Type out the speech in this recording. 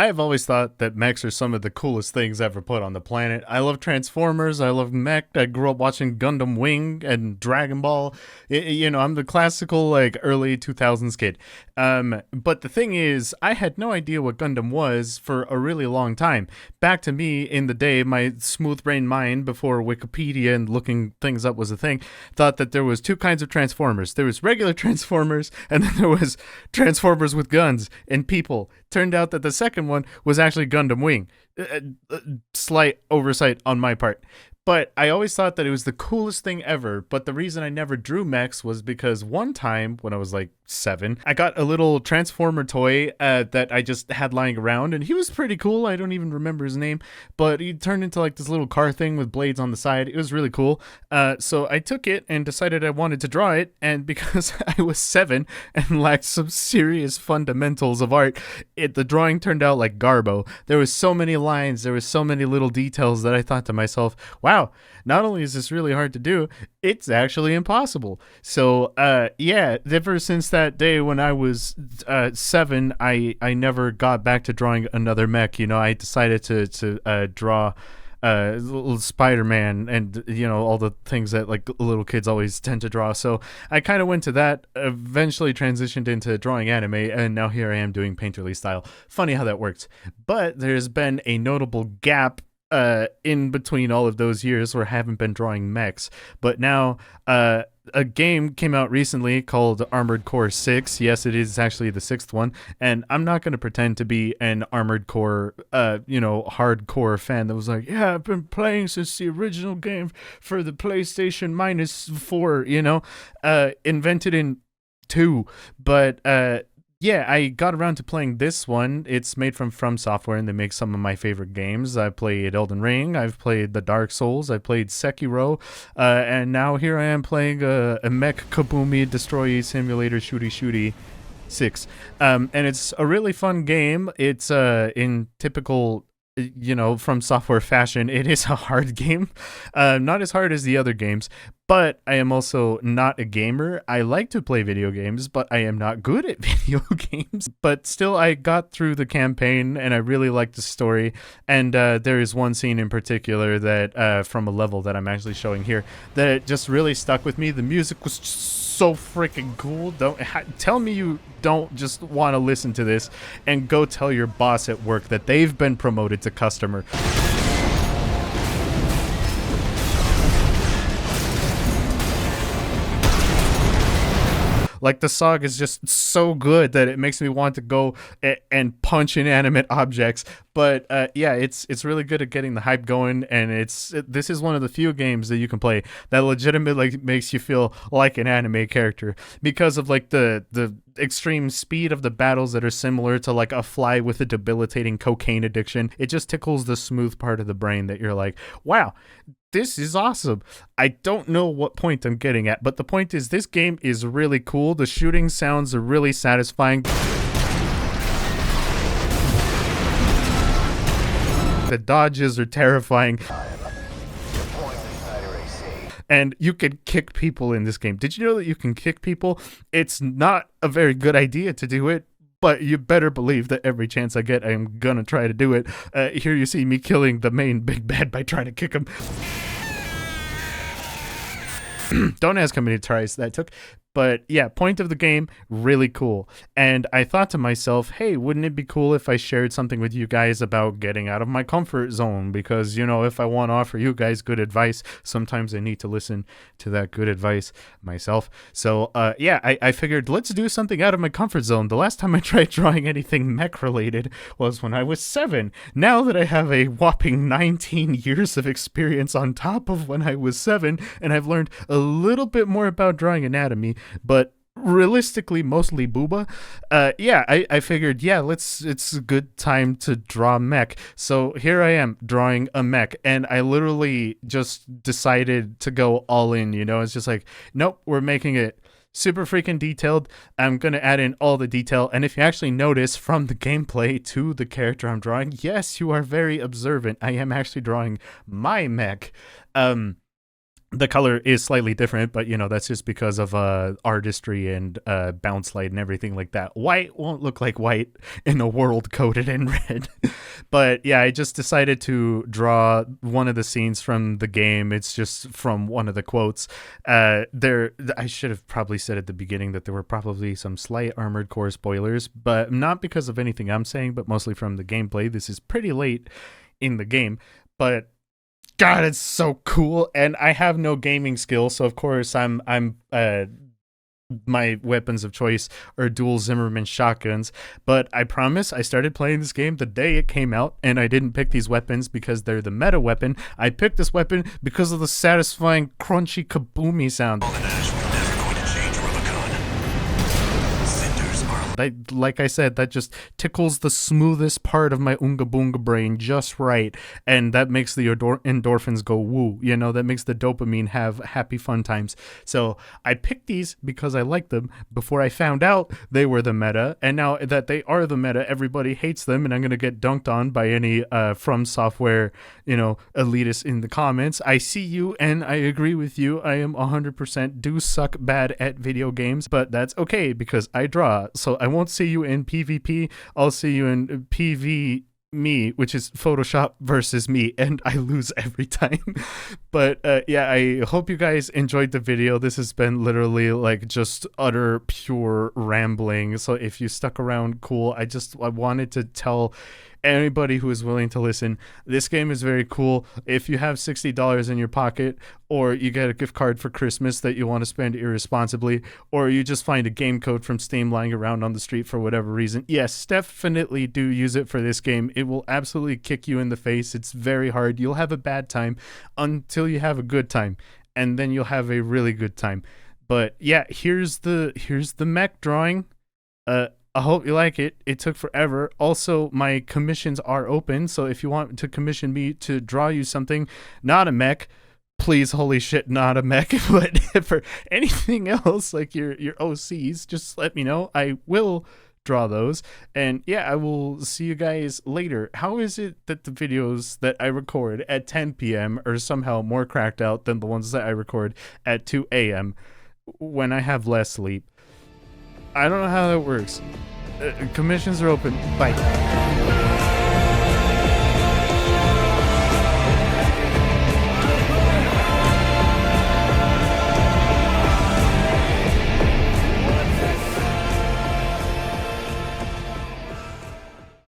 I have always thought that mechs are some of the coolest things ever put on the planet. I love Transformers. I love mech. I grew up watching Gundam Wing and Dragon Ball. I'm the classical like early 2000s kid. But the thing is, I had no idea what Gundam was for a really long time. Back to me in the day, my smooth brain mind before Wikipedia and looking things up was a thing, thought that there was two kinds of Transformers. There was regular Transformers, and then there was Transformers with guns and people. Turned out that the second one was actually Gundam Wing. Slight oversight on my part. But I always thought that it was the coolest thing ever. But the reason I never drew mechs was because one time when I was like 7, I got a little Transformer toy that I just had lying around, and he was pretty cool. I don't even remember his name, but he turned into like this little car thing with blades on the side. It was really cool. So I took it and decided I wanted to draw it, and because I was 7 and lacked some serious fundamentals of art, the drawing turned out like Garbo. There was so many lines, there was so many little details that I thought to myself, wow, not only is this really hard to do, it's actually impossible. So ever since that day when I was 7, I never got back to drawing another mech. I decided to draw little Spider-Man and all the things that like little kids always tend to draw. So I kind of went to that, eventually transitioned into drawing anime, and now here I am doing painterly style. Funny how that works. But there's been a notable gap in between all of those years where I haven't been drawing mechs. But now a game came out recently called Armored Core 6. Yes, it is actually the 6th one. And I'm not going to pretend to be an Armored Core, hardcore fan that was like, yeah, I've been playing since the original game for the PlayStation -4, invented in 2. But yeah, I got around to playing this one. It's made from Software, and they make some of my favorite games. I played Elden Ring, I've played the Dark Souls, I played Sekiro, and now here I am playing a mech kaboomy destroy simulator shooty 6. And it's a really fun game. It's in typical From Software fashion, it is a hard game. Not as hard as the other games, but I am also not a gamer. I like to play video games, but I am not good at video games. But still, I got through the campaign, and I really liked the story. And there is one scene in particular that, from a level that I'm actually showing here, that just really stuck with me. The music was just so freaking cool. Tell me you don't just want to listen to this and go tell your boss at work that they've been promoted to customer. Like, the song is just so good that it makes me want to go and punch inanimate objects. But it's really good at getting the hype going, and this is one of the few games that you can play that legitimately makes you feel like an anime character because of like the extreme speed of the battles that are similar to like a fly with a debilitating cocaine addiction. It just tickles the smooth part of the brain that you're like, wow, this is awesome. I don't know what point I'm getting at, but the point is this game is really cool. The shooting sounds are really satisfying. The dodges are terrifying. And you can kick people in this game. Did you know that you can kick people? It's not a very good idea to do it, but you better believe that every chance I get, I'm gonna try to do it. Here you see me killing the main big bad by trying to kick him. Don't ask how many tries that took. But yeah, point of the game, really cool. And I thought to myself, hey, wouldn't it be cool if I shared something with you guys about getting out of my comfort zone? Because, if I want to offer you guys good advice, sometimes I need to listen to that good advice myself. So I figured let's do something out of my comfort zone. The last time I tried drawing anything mech related was when I was 7. Now that I have a whopping 19 years of experience on top of when I was 7, and I've learned a little bit more about drawing anatomy, but realistically mostly booba, I figured it's a good time to draw mech. So here I am drawing a mech, and I literally just decided to go all in. It's just like, nope, we're making it super freaking detailed. I'm gonna add in all the detail, and if you actually notice from the gameplay to the character I'm drawing, yes, you are very observant, I am actually drawing my mech. The color is slightly different, but you know that's just because of artistry and bounce light and everything like that. White won't look like white in a world coated in red. But yeah, I just decided to draw one of the scenes from the game. It's just from one of the quotes. There, I should have probably said at the beginning that there were probably some slight Armored Core spoilers, but not because of anything I'm saying, but mostly from the gameplay. This is pretty late in the game, but God, it's so cool, and I have no gaming skill, so of course I'm my weapons of choice are dual Zimmerman shotguns. But I promise, I started playing this game the day it came out, and I didn't pick these weapons because they're the meta weapon. I picked this weapon because of the satisfying crunchy kaboomy sound. Like I said, that just tickles the smoothest part of my Oonga Boonga brain just right, and that makes the endorphins go woo, you know, that makes the dopamine have happy fun times. So I picked these because I liked them before I found out they were the meta, and now that they are the meta, everybody hates them, and I'm gonna get dunked on by any From Software, you know, elitists in the comments. I see you, and I agree with you. I am 100% do suck bad at video games, but that's okay because I draw, so I won't see you in PvP. I'll see you in PV me, which is Photoshop versus me, and I lose every time. But yeah, I hope you guys enjoyed the video. This has been literally like just utter pure rambling. So if you stuck around, cool. I wanted to tell anybody who is willing to listen, this game is very cool. If you have $60 in your pocket, or you get a gift card for Christmas that you want to spend irresponsibly, or you just find a game code from Steam lying around on the street for whatever reason, yes, definitely do use it for this game. It will absolutely kick you in the face. It's very hard. You'll have a bad time until you have a good time, and then you'll have a really good time. But yeah, here's the mech drawing. I hope you like it. It took forever. Also, my commissions are open, so if you want to commission me to draw you something, not a mech, please, holy shit, not a mech, but for anything else, like your OCs, just let me know. I will draw those. And yeah, I will see you guys later. How is it that the videos that I record at 10 p.m. are somehow more cracked out than the ones that I record at 2 a.m. when I have less sleep? I don't know how that works. Commissions are open. Bye.